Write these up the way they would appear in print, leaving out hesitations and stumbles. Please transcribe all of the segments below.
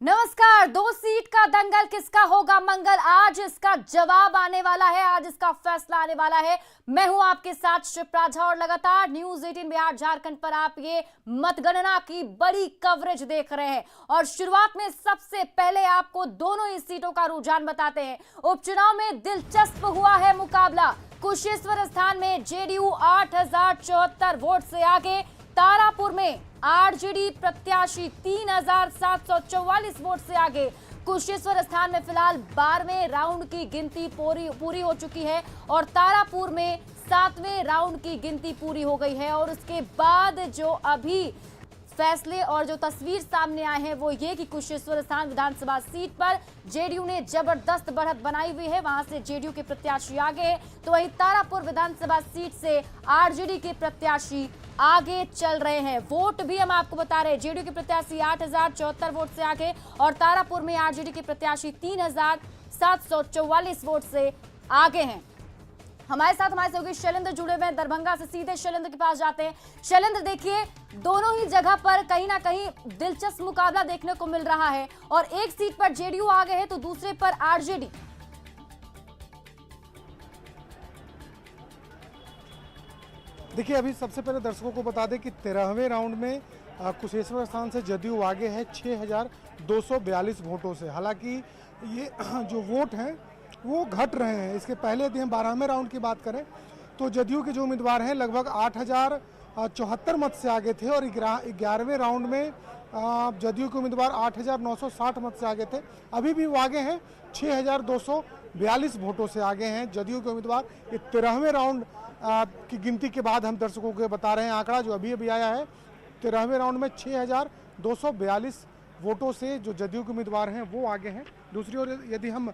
नमस्कार। 2 सीट का दंगल किसका होगा मंगल, आज इसका जवाब आने वाला है, आज इसका फैसला आने वाला है। मैं हूं आपके साथ शिप्रा झा और लगातार न्यूज 18 बिहार झारखंड पर आप ये मतगणना की बड़ी कवरेज देख रहे हैं। और शुरुआत में सबसे पहले आपको दोनों ही सीटों का रुझान बताते हैं। उपचुनाव में दिलचस्प हुआ है मुकाबला। कुशेश्वर स्थान में जेडीयू 8074 वोट से आगे, तारापुर में आरजेडी प्रत्याशी 3744 वोट से आगे। कुशेश्वर स्थान में फिलहाल 12वें राउंड की गिनती पूरी हो चुकी है और तारापुर में 7वें राउंड की गिनती पूरी हो गई है। और उसके बाद जो अभी फैसले और जो तस्वीर सामने आए हैं वो ये कि कुशेश्वर स्थान विधानसभा सीट पर जेडीयू ने जबरदस्त बढ़त बनाई हुई है, वहां से जेडीयू के प्रत्याशी आगे हैं, तो वहीं तारापुर विधानसभा सीट से आरजेडी के प्रत्याशी आगे चल रहे हैं। वोट भी हम आपको बता रहे हैं, जेडीयू के प्रत्याशी 8074 वोट से आगे और तारापुर में आरजेडी के प्रत्याशी 3744 वोट से आगे हैं। हमारे साथ हमारे सहयोगी शैलेंद्र जुड़े हुए हैं दरभंगा से, सीधे शैलेंद्र के पास जाते हैं। शैलेंद्र, देखिए दोनों ही जगह पर कहीं ना कहीं दिलचस्प मुकाबला देखने को मिल रहा है और एक सीट पर जेडीयू आगे है तो दूसरे पर आरजेडी। देखिए, अभी सबसे पहले दर्शकों को बता दें कि 13वें राउंड में कुशेश्वर स्थान से जदयू आगे है 6242 वोटों से। हालांकि ये जो वोट हैं वो घट रहे हैं। इसके पहले यदि हम 12वें राउंड की बात करें तो जदयू के जो उम्मीदवार हैं लगभग 8074 मत से आगे थे और 11वें राउंड में जदयू के उम्मीदवार 8960 मत से आगे थे। अभी भी वो आगे हैं, 6242 वोटों से आगे हैं जदयू के उम्मीदवार। ये 13वें राउंड की गिनती के बाद हम दर्शकों को बता रहे हैं आंकड़ा जो अभी आया है। 13वें राउंड में 6242 वोटों से जो जदयू के उम्मीदवार हैं वो आगे हैं। दूसरी ओर यदि हम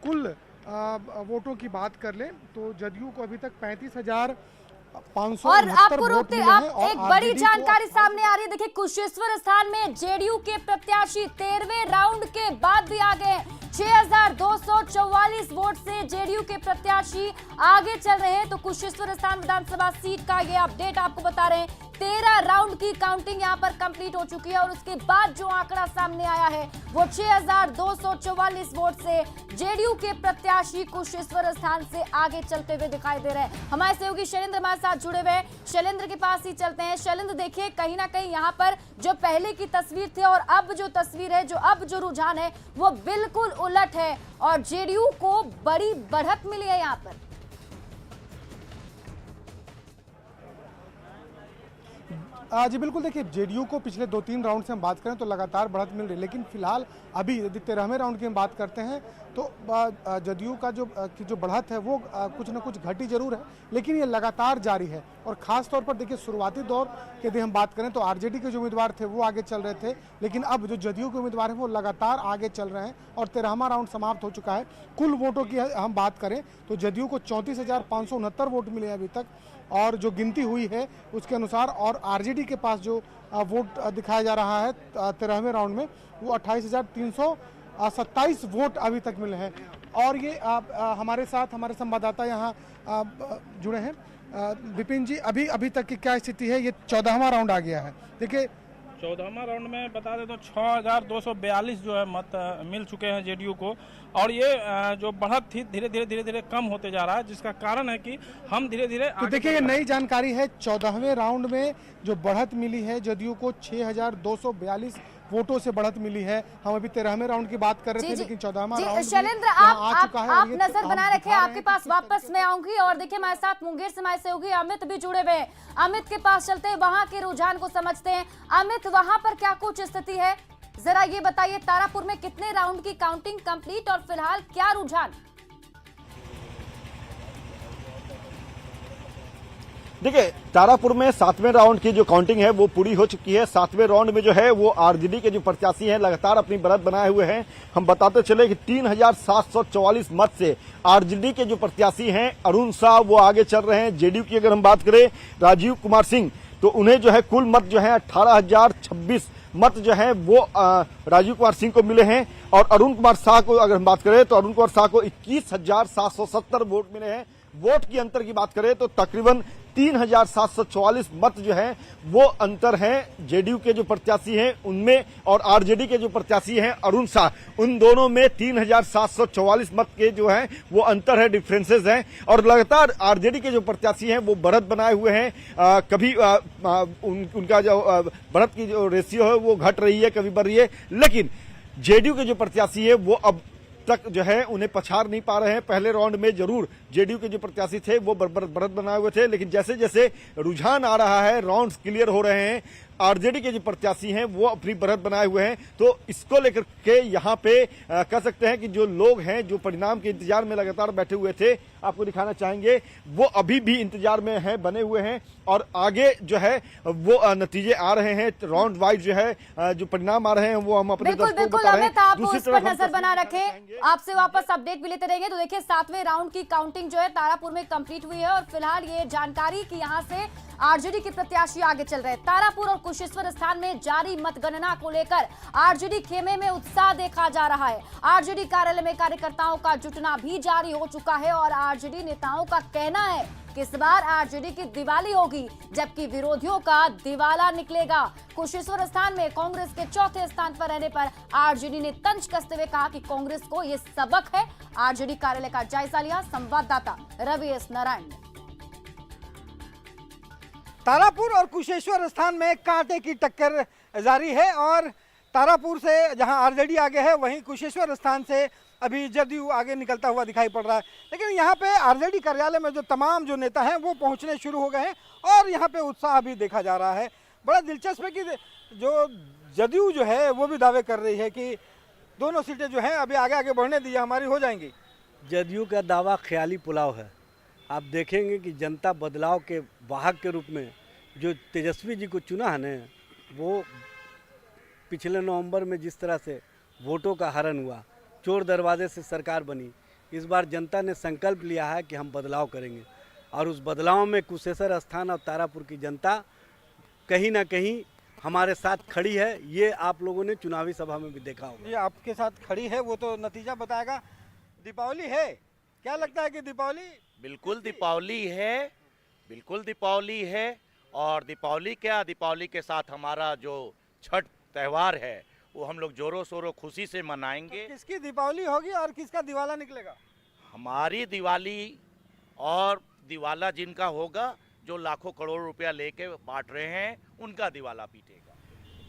कुल वोटों की बात कर लें तो जदयू को अभी तक 35,569 और आपको वोट मिले आप हैं और एक बड़ी जानकारी सामने आ रही है। देखिए, कुशेश्वर स्थान में जेडीयू के प्रत्याशी 13वें राउंड के बाद भी आगे हैं। 6244 वोट से जेडीयू के प्रत्याशी आगे चल रहे हैं। तो कुशेश्वर स्थान विधानसभा सीट का ये अपडेट आपको बता रहे हैं। 13 राउंड की काउंटिंग यहां पर कंप्लीट हो चुकी है और उसके बाद जो आंकड़ा सामने आया है वो 6244 वोट से जेडीयू के प्रत्याशी कुशेश्वर स्थान से आगे चलते हुए दिखाई दे रहे हैं। हमारे सहयोगी शैलेंद्र हमारे साथ जुड़े हुए हैं, शैलेंद्र के पास ही चलते हैं। शैलेंद्र, देखिए कहीं ना कहीं यहाँ पर जो पहले की तस्वीर थी और अब जो तस्वीर है, जो अब जो रुझान है वो बिल्कुल उलट है और जेडीयू को बड़ी बढ़त मिली है यहाँ पर। जी बिल्कुल, देखिए जेडीयू को पिछले 2-3 राउंड से हम बात करें तो लगातार बढ़त मिल रही है, लेकिन फिलहाल अभी यदि 13वें राउंड की हम बात करते हैं तो जदयू का जो बढ़त है वो कुछ न कुछ घटी जरूर है, लेकिन ये लगातार जारी है। और खास तौर पर देखिए शुरुआती दौर की यदि हम बात करें तो आरजेडी के जो उम्मीदवार थे वो आगे चल रहे थे, लेकिन अब जो जदयू के उम्मीदवार हैं वो लगातार आगे चल रहे हैं और 13वां राउंड समाप्त हो चुका है। कुल वोटों की हम बात करें तो जदयू को 34,569 वोट मिले हैं अभी तक और जो गिनती हुई है उसके अनुसार, और आरजेडी के पास जो वोट दिखाया जा रहा है 13वें राउंड में वो 28,327 वोट अभी तक मिले हैं। और ये हमारे साथ हमारे संवाददाता यहाँ जुड़े हैं। विपिन जी, अभी तक की क्या स्थिति है? ये 14वां राउंड आ गया है। देखिए 14वां राउंड में बता दें तो 6242 जो है मत मिल चुके हैं जेडीयू को और ये जो बढ़त थी धीरे धीरे कम होते जा रहा है, जिसका कारण है कि हम धीरे धीरे तो देखिए ये नई जानकारी है। 14वें राउंड में जो बढ़त मिली है जदयू को 6242 वोटों से बढ़त मिली है। हम अभी 13वें राउंड की बात कर रहे थे, लेकिन 14वां राउंड शैलेंद्र आप नजर बनाए रखें, आपके पास वापस मैं आऊंगी। और देखिए हमारे साथ मुंगेर से हमारे सहयोगी अमित भी जुड़े हुए हैं। अमित के पास चलते हैं, वहां के रुझान को समझते हैं। अमित, वहां पर क्या कुछ स्थिति है, जरा ये बताइए। तारापुर में कितने राउंड की काउंटिंग कंप्लीट और फिलहाल क्या रुझान? देखिए, तारापुर में 7वें राउंड की जो काउंटिंग है वो पूरी हो चुकी है। 7वें राउंड में जो है वो आरजेडी के जो प्रत्याशी हैं लगातार अपनी बढ़त बनाए हुए हैं। हम बताते चले कि 3744 मत से आरजेडी के जो प्रत्याशी हैं अरुण शाह वो आगे चल रहे हैं। जेडीयू की अगर हम बात करें राजीव कुमार सिंह तो उन्हें जो है कुल मत जो है 18,026 मत जो है वो राजीव कुमार सिंह को मिले हैं। और अरुण कुमार शाह को अगर हम बात करें तो अरुण कुमार शाह को 21,770 वोट मिले हैं। वोट की अंतर की बात करें तो तकरीबन 3,744 मत जो है वो अंतर है जेडीयू के जो प्रत्याशी हैं उनमें और आरजेडी के जो प्रत्याशी हैं अरुण शाह, उन दोनों में 3,744 मत के जो है वो अंतर है, डिफरेंसेस हैं। और लगातार आरजेडी के जो प्रत्याशी हैं वो बढ़त बनाए हुए हैं। कभी उनका जो बढ़त की जो रेशियो है वो घट रही है, कभी बढ़ रही है, लेकिन जेडीयू के जो प्रत्याशी है वो अब तक जो है उन्हें पछाड़ नहीं पा रहे हैं। पहले राउंड में जरूर जेडीयू के जो प्रत्याशी थे वो बढ़त बनाए हुए थे, लेकिन जैसे जैसे रुझान आ रहा है, राउंड्स क्लियर हो रहे हैं, आरजेडी के जो प्रत्याशी हैं वो अपनी बढ़त बनाए हुए हैं। तो इसको लेकर के यहाँ पे कह सकते हैं कि जो लोग हैं जो परिणाम के इंतजार में लगातार बैठे हुए थे, आपको दिखाना चाहेंगे, वो अभी भी इंतजार में हैं, बने हुए हैं और आगे जो है वो नतीजे आ रहे हैं। राउंड वाइज जो है जो परिणाम आ रहे हैं वो हम अपने दर्शकों को बता रहे हैं। आप उस पर नजर बना रखें, आपसे वापस अपडेट भी लेते रहेंगे। तो देखिए 7वें राउंड की काउंटिंग जो है तारापुर में कंप्लीट हुई है और फिलहाल ये जानकारी कि यहां से आरजेडी के प्रत्याशी आगे चल रहे हैं। तारापुर और कुशेश्वर स्थान में जारी मतगणना को लेकर आरजेडी खेमे में उत्साह देखा जा रहा है। आरजेडी कार्यालय में कार्यकर्ताओं का जुटना भी जारी हो चुका है और आरजेडी नेताओं का कहना है कि इस बार आरजेडी की दिवाली होगी, जबकि विरोधियों का दिवाला निकलेगा। कुशेश्वर स्थान में कांग्रेस के चौथे स्थान पर रहने पर आरजेडी ने तंज कसते हुए कहा कि कांग्रेस को यह सबक है। आरजेडी कार्यालय का जायजा लिया संवाददाता रवि एस नारायण ने। तारापुर और कुशेश्वर स्थान में कांटे की टक्कर जारी है और तारापुर से जहां आरजेडी आगे है वहीं कुशेश्वर स्थान से अभी जदयू आगे निकलता हुआ दिखाई पड़ रहा है। लेकिन यहाँ पे आरजेडी कार्यालय में जो तमाम जो नेता हैं वो पहुँचने शुरू हो गए हैं और यहाँ पे उत्साह भी देखा जा रहा है। बड़ा दिलचस्प है कि जो जदयू जो है वो भी दावे कर रही है कि दोनों सीटें जो हैं अभी आगे आगे बढ़ने दीजिए, हमारी हो जाएंगी। जदयू का दावा ख्याली पुलाव है। आप देखेंगे कि जनता बदलाव के वाहक के रूप में जो तेजस्वी जी को चुना है न, वो पिछले नवंबर में जिस तरह से वोटों का हरण हुआ, चोर दरवाजे से सरकार बनी, इस बार जनता ने संकल्प लिया है कि हम बदलाव करेंगे और उस बदलाव में कुशेश्वर स्थान और तारापुर की जनता कहीं ना कहीं हमारे साथ खड़ी है। ये आप लोगों ने चुनावी सभा में भी देखा होगा। ये आपके साथ खड़ी है, वो तो नतीजा बताएगा। दीपावली है, क्या लगता है कि दीपावली? बिल्कुल दीपावली है, बिल्कुल दीपावली है। और दीपावली क्या, दीपावली के साथ हमारा जो छठ त्यौहार है वो हम लोग जोरों शोरों खुशी से मनाएंगे। तो किसकी दीपावली होगी और किसका दिवाला निकलेगा? हमारी दिवाली और दिवाला जिनका होगा, जो लाखों करोड़ रुपया लेके बांट रहे हैं, उनका दिवाला पीटेगा।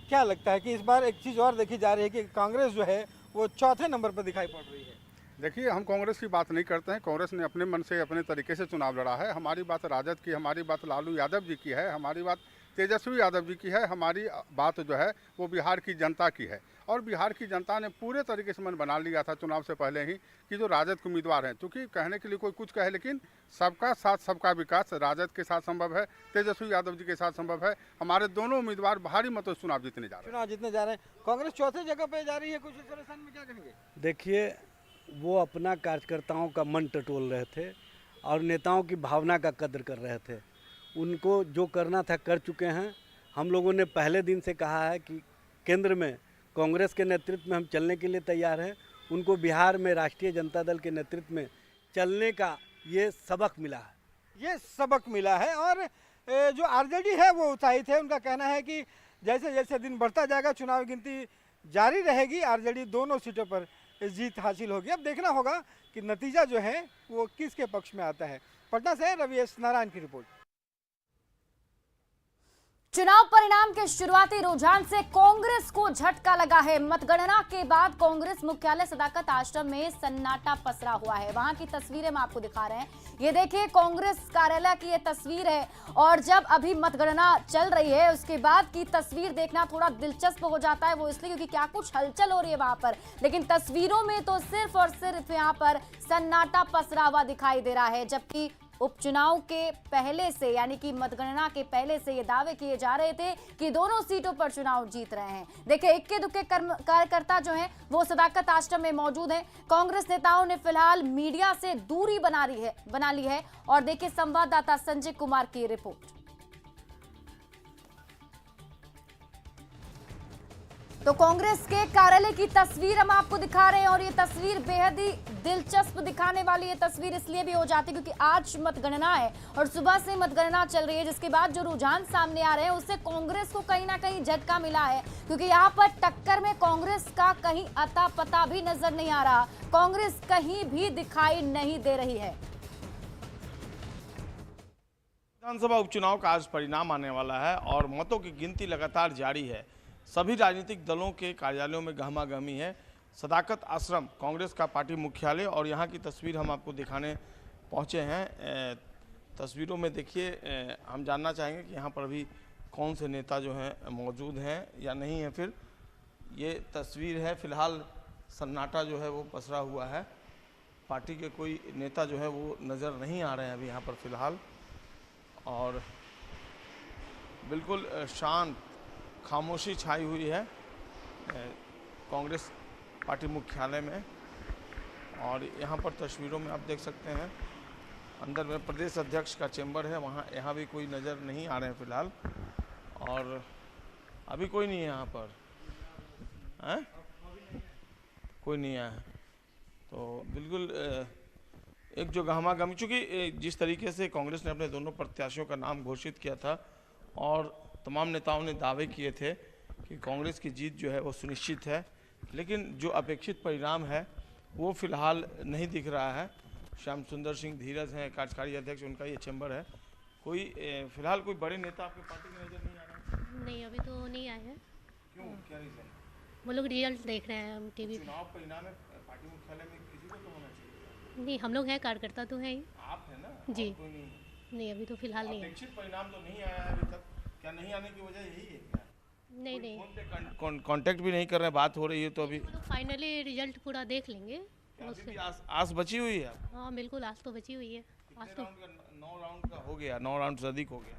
क्या लगता है कि इस बार एक चीज़ और देखी जा रही है कि कांग्रेस जो है वो चौथे नंबर पर दिखाई पड़ रही है? देखिए, हम कांग्रेस की बात नहीं करते हैं। कांग्रेस ने अपने मन से अपने तरीके से चुनाव लड़ा है। हमारी बात राजद की, हमारी बात लालू यादव जी की है, हमारी बात तेजस्वी यादव जी की है, हमारी बात जो है वो बिहार की जनता की है। और बिहार की जनता ने पूरे तरीके से मन बना लिया था चुनाव से पहले ही कि जो राजद के उम्मीदवार हैं, क्योंकि कहने के लिए कोई कुछ कहे, लेकिन सबका साथ सबका विकास राजद के साथ संभव है, तेजस्वी यादव जी के साथ संभव है। हमारे दोनों उम्मीदवार भारी मतों से चुनाव जीतने जा रहे हैं। कांग्रेस चौथे जगह पे जा रही है। कुशेश्वर स्थान में क्या कहेंगे? देखिए, वो अपना कार्यकर्ताओं का मन टटोल रहे थे और नेताओं की भावना का कद्र कर रहे थे। उनको जो करना था कर चुके हैं। हम लोगों ने पहले दिन से कहा है कि केंद्र में कांग्रेस के नेतृत्व में हम चलने के लिए तैयार हैं। उनको बिहार में राष्ट्रीय जनता दल के नेतृत्व में चलने का ये सबक मिला है। ये सबक मिला है और जो आरजेडी है वो उत्साहित है। उनका कहना है कि जैसे जैसे दिन बढ़ता जाएगा चुनाव गिनती जारी रहेगी, आरजेडी दोनों सीटों पर जीत हासिल होगी। अब देखना होगा कि नतीजा जो है वो किसके पक्ष में आता है। पटना से रवि एस नारायण की रिपोर्ट। चुनाव परिणाम के शुरुआती रुझान से कांग्रेस को झटका लगा है। मतगणना के बाद कांग्रेस मुख्यालय सदाकत आश्रम में सन्नाटा पसरा हुआ है। वहां की तस्वीरें हम आपको दिखा रहे हैं। ये देखिए, कांग्रेस कार्यालय की ये तस्वीर है और जब अभी मतगणना चल रही है उसके बाद की तस्वीर देखना थोड़ा दिलचस्प हो जाता है। वो इसलिए क्योंकि क्या कुछ हलचल हो रही है वहां पर, लेकिन तस्वीरों में तो सिर्फ और सिर्फ यहाँ पर सन्नाटा पसरा हुआ दिखाई दे रहा है। जबकि उपचुनाव के पहले से, यानी कि मतगणना के पहले से ये दावे किए जा रहे थे कि दोनों सीटों पर चुनाव जीत रहे हैं। देखिए, इक्के दुक्के कार्यकर्ता जो हैं वो सदाकत आश्रम में मौजूद हैं। कांग्रेस नेताओं ने फिलहाल मीडिया से दूरी बना ली है और देखिए संवाददाता संजय कुमार की रिपोर्ट। तो कांग्रेस के कार्यालय की तस्वीर हम आपको दिखा रहे हैं और ये तस्वीर बेहद ही दिलचस्प दिखाने वाली ये तस्वीर इसलिए भी हो जाती है क्योंकि आज मतगणना है और सुबह से मतगणना चल रही है, जिसके बाद जो रुझान सामने आ रहे हैं उससे कांग्रेस को कहीं ना कहीं झटका मिला है, क्योंकि यहाँ पर टक्कर में कांग्रेस का कहीं अता पता भी नजर नहीं आ रहा, कांग्रेस कहीं भी दिखाई नहीं दे रही है। विधानसभा उपचुनाव का आज परिणाम आने वाला है और मतों की गिनती लगातार जारी है। सभी राजनीतिक दलों के कार्यालयों में गहमा-गहमी है। सदाकत आश्रम कांग्रेस का पार्टी मुख्यालय और यहाँ की तस्वीर हम आपको दिखाने पहुँचे हैं। तस्वीरों में देखिए, हम जानना चाहेंगे कि यहाँ पर अभी कौन से नेता जो हैं मौजूद हैं या नहीं है। फिर ये तस्वीर है, फिलहाल सन्नाटा जो है वो पसरा हुआ है, पार्टी के कोई नेता जो है वो नज़र नहीं आ रहे हैं अभी यहाँ पर फिलहाल, और बिल्कुल शांत खामोशी छाई हुई है कांग्रेस पार्टी मुख्यालय में। और यहाँ पर तस्वीरों में आप देख सकते हैं अंदर में प्रदेश अध्यक्ष का चेंबर है, वहाँ यहाँ भी कोई नज़र नहीं आ रहे हैं फिलहाल, और अभी कोई नहीं है यहाँ पर, हैं? कोई नहीं आया है। तो बिल्कुल एक जो गहमा-गहमी, चूँकि जिस तरीके से कांग्रेस ने अपने दोनों प्रत्याशियों का नाम घोषित किया था और तमाम नेताओं ने दावे किए थे कि कांग्रेस की जीत जो है वो सुनिश्चित है, लेकिन जो अपेक्षित परिणाम है वो फिलहाल नहीं दिख रहा है। श्याम सुंदर सिंह धीरज हैं कार्यकारी अध्यक्ष, उनका ये चैम्बर है। कोई फिलहाल कोई बड़े नेता आपके पार्टी में नजर नहीं आ रहे? नहीं, अभी तो नहीं आए हैं। क्यों, क्या रीजन? वो लोग रिजल्ट देख रहे हैं हम टीवी पे। चुनाव परिणाम में पार्टी मुख्यालय में किसी को तो होना चाहिए। नहीं, हम लोग हैं, कार्यकर्ता तो हैं ही। आप है ना? जी। कोई नहीं? नहीं, अभी तो फिलहाल नहीं है। अपेक्षित परिणाम तो नहीं आया है अभी तक। क्या नहीं आने की वजह यही है क्या? नहीं नहीं, फोन पे कांटेक्ट भी नहीं कर रहे, बात हो रही है तो अभी वो लोग फाइनली रिजल्ट पूरा देख लेंगे अभी उससे। भी आस बची हुई है। हाँ बिल्कुल, आज तो बची हुई है। आज तो 9 राउंड का हो गया, 9 राउंड से अधिक हो गया,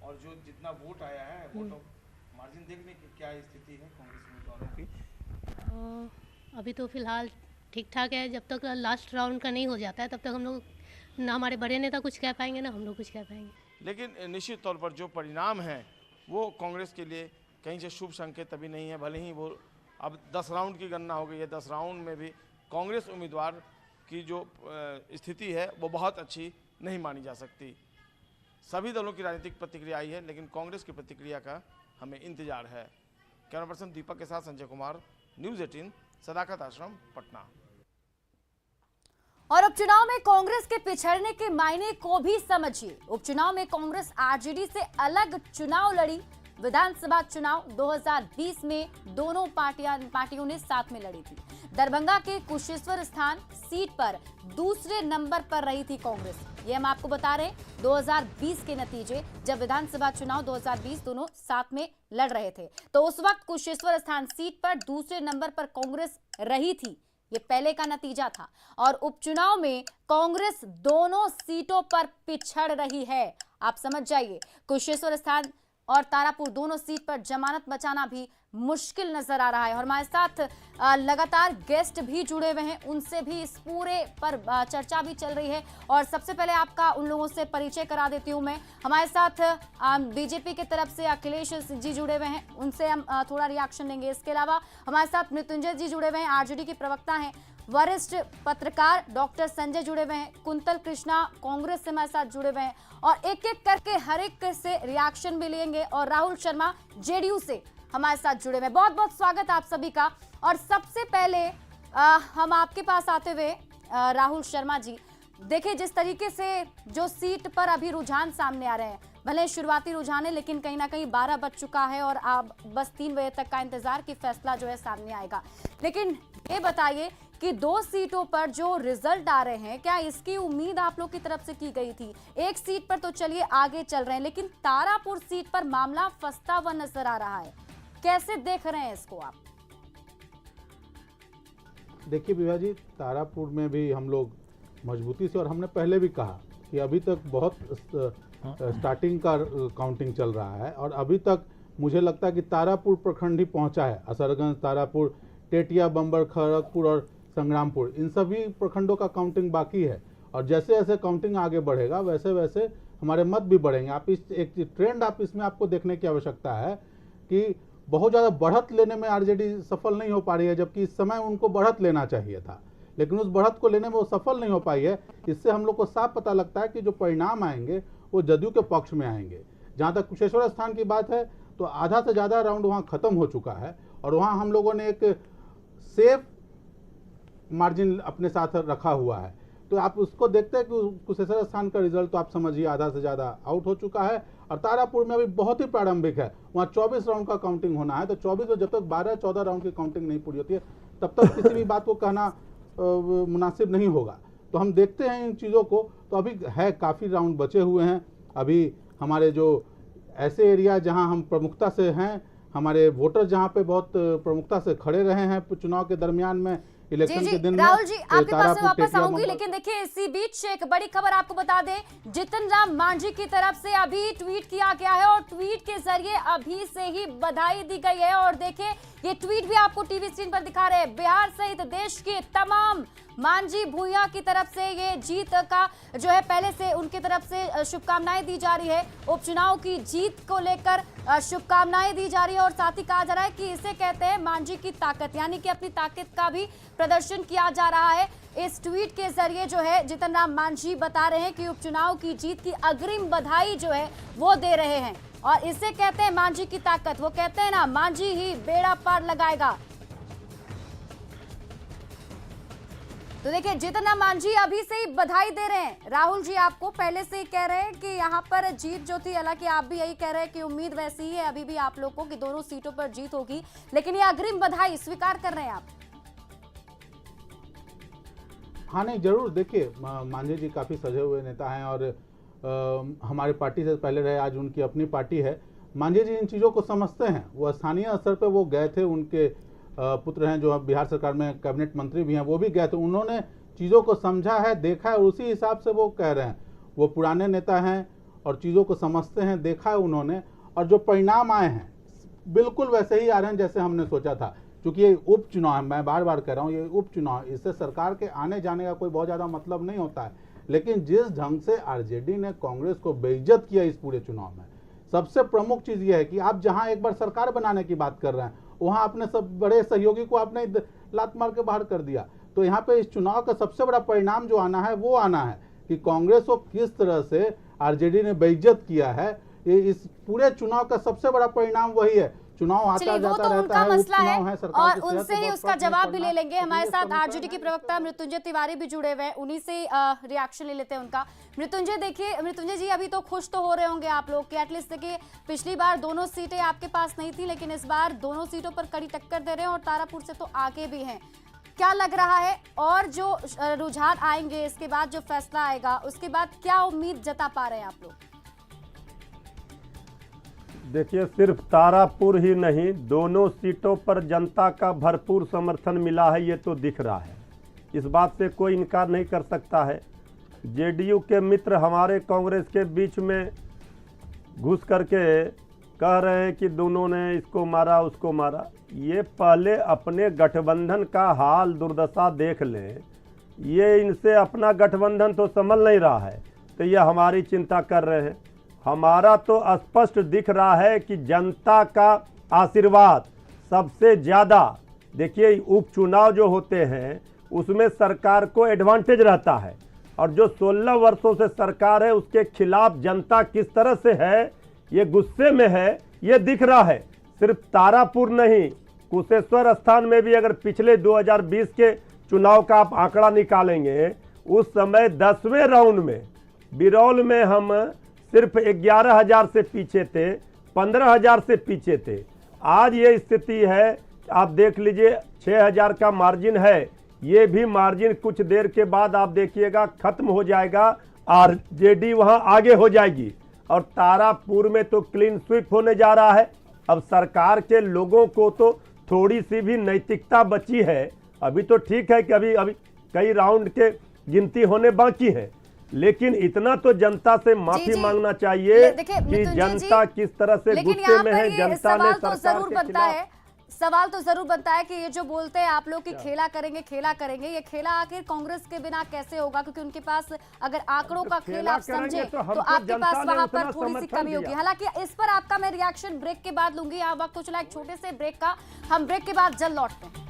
और जो जितना वोट आया है वोट मार्जिन देखने की क्या स्थिति है कांग्रेस उम्मीदवारों की? अभी तो फिलहाल ठीक ठाक है। जब तक लास्ट राउंड का नहीं हो जाता है तब तक हम लोग ना हमारे बड़े नेता कुछ कह पाएंगे ना हम लोग कुछ कह पाएंगे। लेकिन निश्चित तौर पर जो परिणाम है वो कांग्रेस के लिए कहीं से शुभ संकेत अभी नहीं है। भले ही वो अब 10 राउंड की गणना हो गई है, 10 राउंड में भी कांग्रेस उम्मीदवार की जो स्थिति है वो बहुत अच्छी नहीं मानी जा सकती। सभी दलों की राजनीतिक प्रतिक्रिया आई है, लेकिन कांग्रेस की प्रतिक्रिया का हमें इंतजार है। कैमरा पर्सन दीपक के साथ संजय कुमार, न्यूज़ 18, सदाकत आश्रम, पटना। और उपचुनाव में कांग्रेस के पिछड़ने के मायने को भी समझिए। उपचुनाव में कांग्रेस आरजेडी से अलग चुनाव लड़ी। विधानसभा चुनाव 2020 में दोनों पार्टियों ने साथ में लड़ी थी। दरभंगा के कुशेश्वर स्थान सीट पर दूसरे नंबर पर रही थी कांग्रेस। ये हम आपको बता रहे हैं 2020 के नतीजे, जब विधानसभा चुनाव 2020 दोनों साथ में लड़ रहे थे, तो उस वक्त कुशेश्वर स्थान सीट पर दूसरे नंबर पर कांग्रेस रही थी। ये पहले का नतीजा था। और उपचुनाव में कांग्रेस दोनों सीटों पर पिछड़ रही है। आप समझ जाइए, कुशेश्वर स्थान और तारापुर दोनों सीट पर जमानत बचाना भी मुश्किल नजर आ रहा है। और हमारे साथ लगातार गेस्ट भी जुड़े हुए हैं, उनसे भी इस पूरे पर चर्चा भी चल रही है। और सबसे पहले आपका उन लोगों से परिचय करा देती हूं मैं। हमारे साथ बीजेपी की तरफ से अखिलेश जी जुड़े हुए हैं, उनसे हम थोड़ा रिएक्शन लेंगे। इसके अलावा हमारे साथ मृत्युंजय जी जुड़े हुए हैं, आरजेडी के प्रवक्ता हैं। वरिष्ठ पत्रकार डॉक्टर संजय जुड़े हुए हैं। कुंतल कृष्णा कांग्रेस से हमारे साथ जुड़े हुए हैं। और एक एक करके हर एक से रिएक्शन भी लेंगे। और राहुल शर्मा जेडीयू से हमारे साथ जुड़े हुए। बहुत बहुत स्वागत आप सभी का। और सबसे पहले हम आपके पास आते हुए राहुल शर्मा जी, देखिए जिस तरीके से जो सीट पर अभी रुझान सामने आ रहे हैं, भले शुरुआती रुझान है, लेकिन कहीं ना कहीं 12 बज चुका है और अब बस 3 बजे तक का इंतजार कि फैसला जो है सामने आएगा। लेकिन ये बताइए कि 2 सीटों पर जो रिजल्ट आ रहे हैं, क्या इसकी उम्मीद आप लोग की तरफ से की गई थी? एक सीट पर तो चलिए आगे चल रहे हैं, लेकिन तारापुर सीट पर मामला फंसता हुआ नजर आ रहा है। कैसे देख रहे हैं इसको आप? देखिए विभा जी, तारापुर में भी हम लोग मजबूती से, और हमने पहले भी कहा कि अभी तक बहुत स्टार्टिंग का काउंटिंग चल रहा है और अभी तक मुझे लगता है कि तारापुर प्रखंड ही पहुंचा है। असरगंज, तारापुर, टेटिया, बम्बर, खड़गपुर और संग्रामपुर, इन सभी प्रखंडों का काउंटिंग बाकी है। और जैसे जैसे काउंटिंग आगे बढ़ेगा वैसे वैसे हमारे मत भी बढ़ेंगे। आप इस एक ट्रेंड आप इसमें आपको देखने की आवश्यकता है कि बहुत ज़्यादा बढ़त लेने में आरजेडी सफल नहीं हो पा रही है, जबकि इस समय उनको बढ़त लेना चाहिए था। लेकिन उस बढ़त को लेने में वो सफल नहीं हो पाई है। इससे हम लोग को साफ पता लगता है कि जो परिणाम आएंगे वो जदयू के पक्ष में आएंगे। जहाँ तक कुशेश्वर स्थान की बात है तो आधा से ज़्यादा राउंड वहाँ खत्म हो चुका है और वहाँ हम लोगों ने एक सेफ मार्जिन अपने साथ रखा हुआ है। तो आप उसको देखते हैं कि कुशेश्वर स्थान का रिजल्ट तो आप समझिए आधा से ज़्यादा आउट हो चुका है। और तारापुर में अभी बहुत ही प्रारंभिक है, वहाँ 24 राउंड का काउंटिंग होना है। तो 24 में जब तक 12-14 राउंड की काउंटिंग नहीं पूरी होती है तब तक किसी भी बात को कहना मुनासिब नहीं होगा। तो हम देखते हैं इन चीज़ों को। तो अभी है काफ़ी राउंड बचे हुए हैं। अभी हमारे जो ऐसे एरिया जहां हम प्रमुखता से हैं, हमारे वोटर जहां पे बहुत प्रमुखता से खड़े रहे हैं चुनाव के दरमियान में, इलेक्शन के दिन में। राहुल जी आपके पास में वापस आऊंगी, लेकिन देखिए इसी बीच एक बड़ी खबर आपको बता दें। जितन राम मांझी की तरफ से अभी ट्वीट किया गया है और ट्वीट के जरिए अभी से ही बधाई दी गई है। और देखिए ये ट्वीट भी आपको टीवी स्क्रीन पर दिखा रहे हैं। बिहार सहित देश के तमाम मांझी भूया की तरफ से ये जीत का जो है पहले से उनकी तरफ से शुभकामनाएं दी जा रही है। उपचुनाव की जीत को लेकर शुभकामनाएं दी जा रही है और साथ ही कहा जा रहा है कि इसे कहते हैं मांझी की ताकत, यानी कि अपनी ताकत का भी प्रदर्शन किया जा रहा है। इस ट्वीट के जरिए जो है जितन राम मांझी बता रहे हैं कि उपचुनाव की जीत की अग्रिम बधाई जो है वो दे रहे हैं और इसे कहते हैं मांझी की ताकत। वो कहते हैं ना, मांझी ही बेड़ा पार लगाएगा। तो देखिए जितन राम मांझी अभी से ही बधाई दे रहे हैं। राहुल जी आपको पहले से ही कह रहे हैं कि यहाँ पर जीत जो थी, हालांकि आप भी यही कह रहे हैं कि उम्मीद वैसी ही है अभी भी आप लोगों को कि दोनों सीटों पर जीत होगी, लेकिन ये अग्रिम बधाई स्वीकार कर रहे हैं आप। हाँ नहीं, जरूर। देखिए मांझी जी काफ़ी सजे हुए नेता हैं और हमारे पार्टी से पहले रहे, आज उनकी अपनी पार्टी है। मांझी जी इन चीज़ों को समझते हैं। वो स्थानीय स्तर पे वो गए थे, उनके पुत्र हैं जो बिहार सरकार में कैबिनेट मंत्री भी हैं, वो भी गए थे। उन्होंने चीज़ों को समझा है, देखा है और उसी हिसाब से वो कह रहे हैं। वो पुराने नेता हैं और चीज़ों को समझते हैं, देखा है उन्होंने। और जो परिणाम आए हैं बिल्कुल वैसे ही आ रहे हैं जैसे हमने सोचा था। क्योंकि ये उपचुनाव है, मैं बार बार कह रहा हूँ, ये उपचुनाव, इससे सरकार के आने जाने का कोई बहुत ज़्यादा मतलब नहीं होता है। लेकिन जिस ढंग से आरजेडी ने कांग्रेस को बेइज्जत किया इस पूरे चुनाव में, सबसे प्रमुख चीज़ ये है कि आप जहां एक बार सरकार बनाने की बात कर रहे हैं वहां अपने सब बड़े सहयोगी को आपने लात मार के बाहर कर दिया। तो यहाँ पे इस चुनाव का सबसे बड़ा परिणाम जो आना है वो आना है कि कांग्रेस को किस तरह से आरजेडी ने बेइज्जत किया है। ये इस पूरे चुनाव का सबसे बड़ा परिणाम वही है। चुनाव आता जाता रहता है, उनका मसला है और उनसे ही उसका जवाब भी ले लेंगे। हमारे साथ आरजेडी के प्रवक्ता मृत्युंजय तिवारी भी जुड़े हुए हैं, उन्हीं से रिएक्शन ले लेते हैं उनका। मृत्युंजय, देखिए मृत्युंजय जी अभी तो खुश तो हो रहे होंगे आप लोग कि एटलीस्ट देखिए पिछली बार दोनों सीटें आपके पास नहीं थी, लेकिन इस बार दोनों सीटों पर कड़ी टक्कर दे रहे हैं और तारापुर से तो आगे भी हैं। क्या लग रहा है और जो रुझान आएंगे इसके बाद जो फैसला आएगा उसके बाद क्या उम्मीद जता पा रहे हैं आप लोग? देखिए सिर्फ तारापुर ही नहीं, दोनों सीटों पर जनता का भरपूर समर्थन मिला है, ये तो दिख रहा है। इस बात से कोई इनकार नहीं कर सकता है। जेडीयू के मित्र हमारे कांग्रेस के बीच में घुस करके कह रहे हैं कि दोनों ने इसको मारा उसको मारा। ये पहले अपने गठबंधन का हाल दुर्दशा देख लें। ये इनसे अपना गठबंधन तो संभल नहीं रहा है, तो ये हमारी चिंता कर रहे हैं। हमारा तो स्पष्ट दिख रहा है कि जनता का आशीर्वाद सबसे ज़्यादा, देखिए उपचुनाव जो होते हैं उसमें सरकार को एडवांटेज रहता है और जो 16 वर्षों से सरकार है उसके खिलाफ जनता किस तरह से है, ये गुस्से में है, ये दिख रहा है। सिर्फ तारापुर नहीं, कुशेश्वर स्थान में भी अगर पिछले 2020 के चुनाव का आप आंकड़ा निकालेंगे, उस समय 10वें राउंड में बिरौल में हम सिर्फ 11,000 से पीछे थे, 15,000 से पीछे थे। आज ये स्थिति है, आप देख लीजिए 6,000 का मार्जिन है। ये भी मार्जिन कुछ देर के बाद आप देखिएगा खत्म हो जाएगा, आरजेडी वहां आगे हो जाएगी और तारापुर में तो क्लीन स्वीप होने जा रहा है। अब सरकार के लोगों को तो थोड़ी सी भी नैतिकता बची है। अभी तो ठीक है कि अभी कई राउंड के गिनती होने बाकी है, लेकिन इतना तो जनता से माफी मांगना चाहिए कि जनता किस तरह से गुस्से में है। जनता ने सरकार के खिलाफ सवाल तो जरूर बनता है कि ये जो बोलते हैं आप लोग कि खेला करेंगे, ये खेला आखिर कांग्रेस के बिना कैसे होगा? क्योंकि उनके पास अगर आंकड़ों का खेल आप समझे तो आपके पास वहां पर थोड़ी सी कमी होगी। हालांकि इस पर आपका मैं रिएक्शन ब्रेक के बाद लूंगी। यहाँ वक्त हो चला एक छोटे से ब्रेक का, हम ब्रेक के बाद जल्द लौटते हैं।